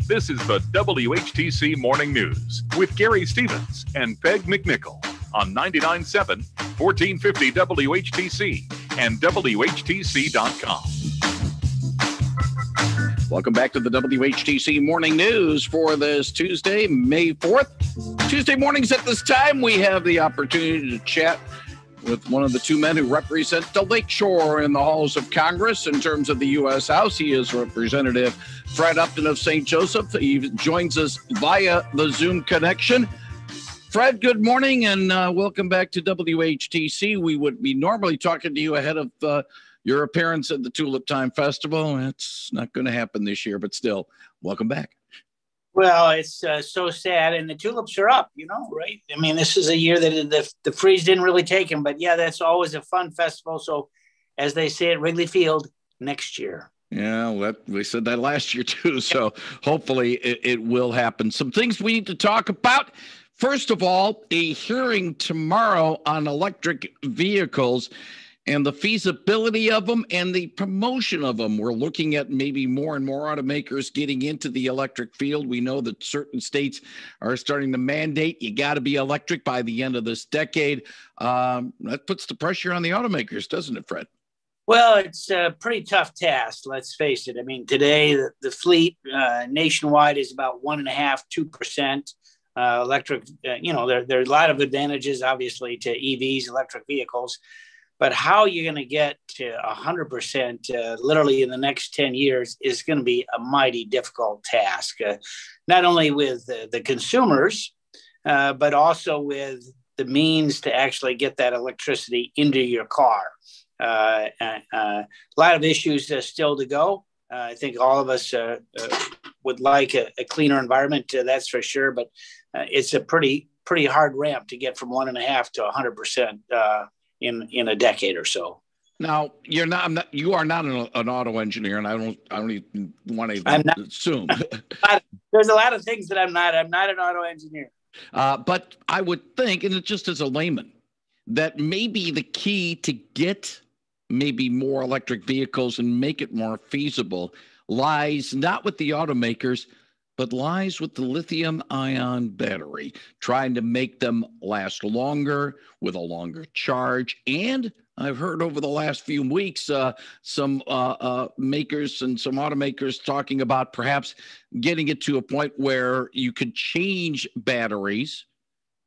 This is the WHTC Morning News with Gary Stevens and Peg McNichol on 99.7, 1450 WHTC and WHTC.com. Welcome back to the WHTC Morning News for this Tuesday, May 4th. Tuesday mornings at this time, we have the opportunity to chat with one of the two men who represent the Lakeshore in the halls of Congress in terms of the U.S. House. He is Representative Fred Upton of St. Joseph. He joins us via the Zoom connection. Fred, good morning and welcome back to WHTC. We would be normally talking to you ahead of your appearance at the Tulip Time Festival. It's not going to happen this year, but still, welcome back. Well, it's so sad, and the tulips are up, right? I mean, this is a year that the freeze didn't really take them, but yeah, that's always a fun festival. So, as they say at Wrigley Field, next year. Yeah, well, we said that last year too, so hopefully it will happen. Some things we need to talk about. First of all, a hearing tomorrow on electric vehicles and the feasibility of them and the promotion of them. We're looking at maybe more and more automakers getting into the electric field. We know that certain states are starting to mandate you got to be electric by the end of this decade. That puts the pressure on the automakers, doesn't it, Fred? Well, it's a pretty tough task, let's face it. I mean, today the fleet nationwide is about 1.5–2% electric. There are a lot of advantages, obviously, to EVs, electric vehicles. But how you're going to get to 100% literally in the next 10 years is going to be a mighty difficult task, not only with the consumers, but also with the means to actually get that electricity into your car. A lot of issues still to go. I think all of us would like a cleaner environment, that's for sure. But it's a pretty hard ramp to get from 1.5 to 100%. In a decade or so. Now you are not an auto engineer, and I don't even want to assume. There's a lot of things that I'm not. I'm not an auto engineer. But I would think, and it's just as a layman, that maybe the key to get maybe more electric vehicles and make it more feasible lies not with the automakers, but lies with the lithium-ion battery, trying to make them last longer with a longer charge. And I've heard over the last few weeks some makers and some automakers talking about perhaps getting it to a point where you could change batteries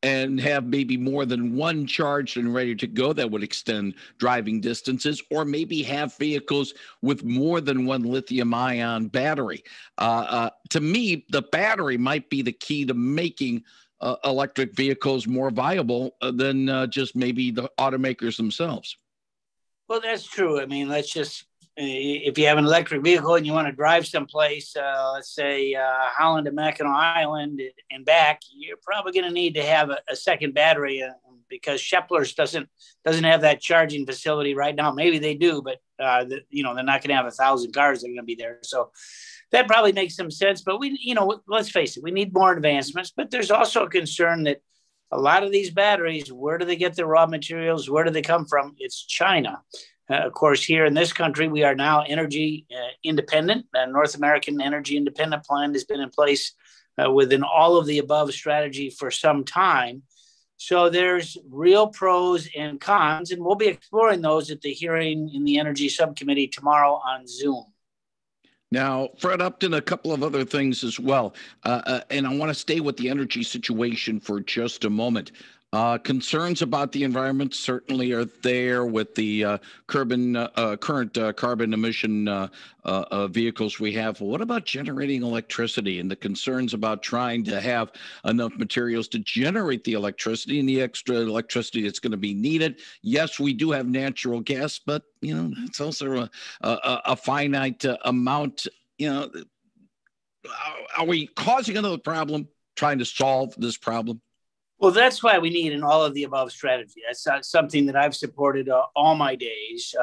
and have maybe more than one charged and ready to go that would extend driving distances, or maybe have vehicles with more than one lithium-ion battery. To me, the battery might be the key to making electric vehicles more viable than just maybe the automakers themselves. Well, that's true. I mean, if you have an electric vehicle and you want to drive someplace, let's say Holland to Mackinac Island and back, you're probably going to need to have a second battery because Shepler's doesn't have that charging facility right now. Maybe they do, but they're not going to have 1,000 cars that are going to be there. So that probably makes some sense. But let's face it, we need more advancements. But there's also a concern that a lot of these batteries, where do they get the raw materials? Where do they come from? It's China. Of course, here in this country, we are now energy independent. North American Energy Independent Plan has been in place within all of the above strategy for some time. So there's real pros and cons, and we'll be exploring those at the hearing in the Energy Subcommittee tomorrow on Zoom. Now, Fred Upton, a couple of other things as well. And I want to stay with the energy situation for just a moment. Concerns about the environment certainly are there with the current carbon emission vehicles we have. What about generating electricity and the concerns about trying to have enough materials to generate the electricity and the extra electricity that's going to be needed? Yes, we do have natural gas, but it's also a finite amount. Are we causing another problem trying to solve this problem? Well, that's why we need an all of the above strategy. That's not something that I've supported all my days.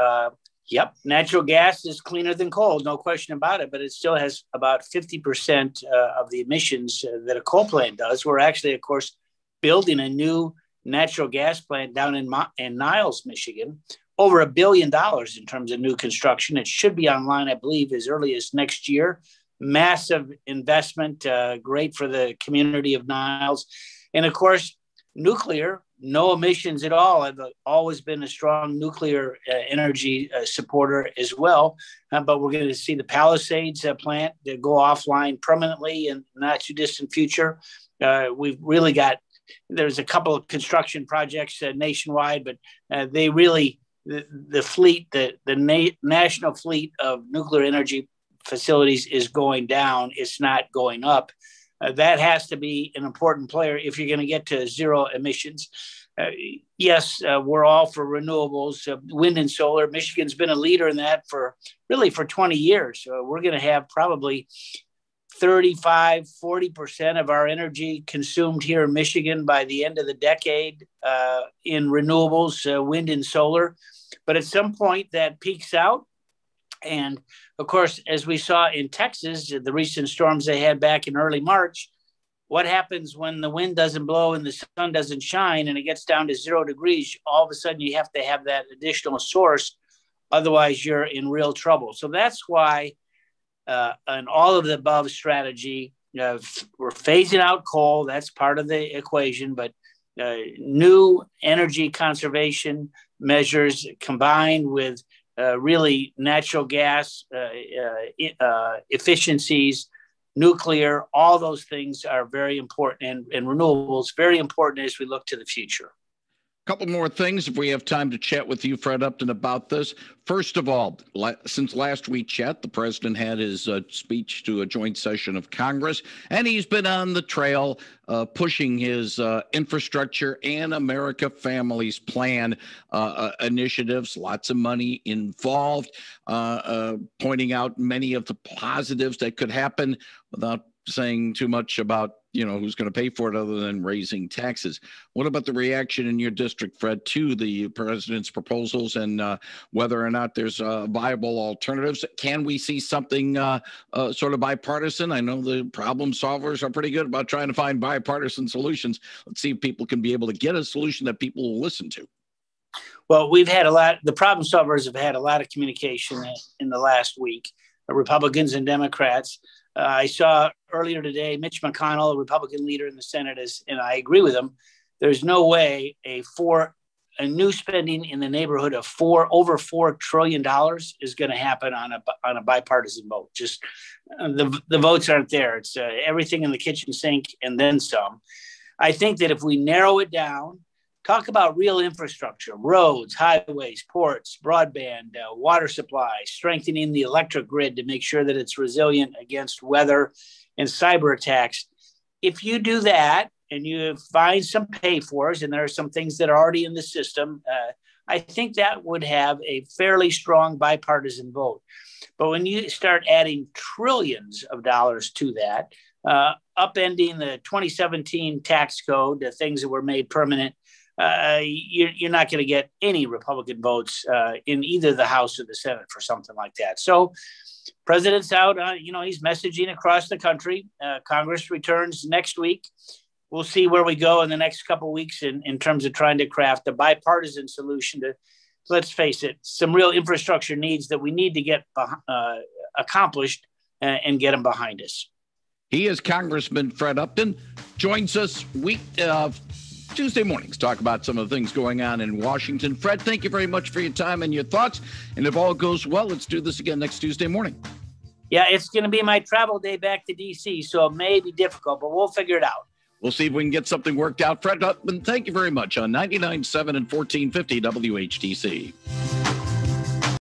Yep, natural gas is cleaner than coal, no question about it, but it still has about 50% of the emissions that a coal plant does. We're actually, of course, building a new natural gas plant down in Niles, Michigan, over $1 billion in terms of new construction. It should be online, I believe, as early as next year. massive investment, great for the community of Niles. And of course, nuclear, no emissions at all. I've always been a strong nuclear energy supporter as well. But we're going to see the Palisades plant go offline permanently in the not too distant future. We've really there's a couple of construction projects nationwide, but they really, the fleet, the national fleet of nuclear energy facilities is going down. It's not going up. That has to be an important player if you're going to get to zero emissions. Yes, we're all for renewables, wind and solar. Michigan's been a leader in that for 20 years. We're going to have probably 35-40% of our energy consumed here in Michigan by the end of the decade in renewables, wind and solar. But at some point that peaks out. And of course, as we saw in Texas, the recent storms they had back in early March, what happens when the wind doesn't blow and the sun doesn't shine and it gets down to 0 degrees? All of a sudden you have to have that additional source. Otherwise, you're in real trouble. So that's why an all of the above strategy, we're phasing out coal. That's part of the equation. But new energy conservation measures combined with really natural gas efficiencies, nuclear, all those things are very important, and renewables very important as we look to the future. A couple more things if we have time to chat with you, Fred Upton, about this. First of all, since last we chat, the president had his speech to a joint session of Congress, and he's been on the trail pushing his infrastructure and America Families Plan initiatives, lots of money involved, pointing out many of the positives that could happen without saying too much about who's going to pay for it other than raising taxes. What about the reaction in your district, Fred, to the president's proposals and whether or not there's viable alternatives? Can we see something sort of bipartisan? I know the problem solvers are pretty good about trying to find bipartisan solutions. Let's see if people can be able to get a solution that people will listen to. Well, the problem solvers have had a lot of communication in the last week, Republicans and Democrats. I saw earlier today, Mitch McConnell, a Republican leader in the Senate, and I agree with him. There's no way a new spending in the neighborhood of over $4 trillion is going to happen on a bipartisan vote. Just the votes aren't there. It's everything in the kitchen sink and then some. I think that if we narrow it down, talk about real infrastructure, roads, highways, ports, broadband, water supply, strengthening the electric grid to make sure that it's resilient against weather and cyber attacks. If you do that and you find some pay-fors, and there are some things that are already in the system, I think that would have a fairly strong bipartisan vote. But when you start adding trillions of dollars to that, upending the 2017 tax code, the things that were made permanent, you're not going to get any Republican votes in either the House or the Senate for something like that. So president's out, he's messaging across the country. Congress returns next week. We'll see where we go in the next couple of weeks in terms of trying to craft a bipartisan solution to, let's face it, some real infrastructure needs that we need to get accomplished and get them behind us. He is Congressman Fred Upton, joins us Tuesday mornings, talk about some of the things going on in Washington. Fred, thank you very much for your time and your thoughts. And if all goes well, let's do this again next Tuesday morning. Yeah, it's going to be my travel day back to D.C., so it may be difficult, but we'll figure it out. We'll see if we can get something worked out. Fred Upton, thank you very much on 99.7 and 1450 WHTC.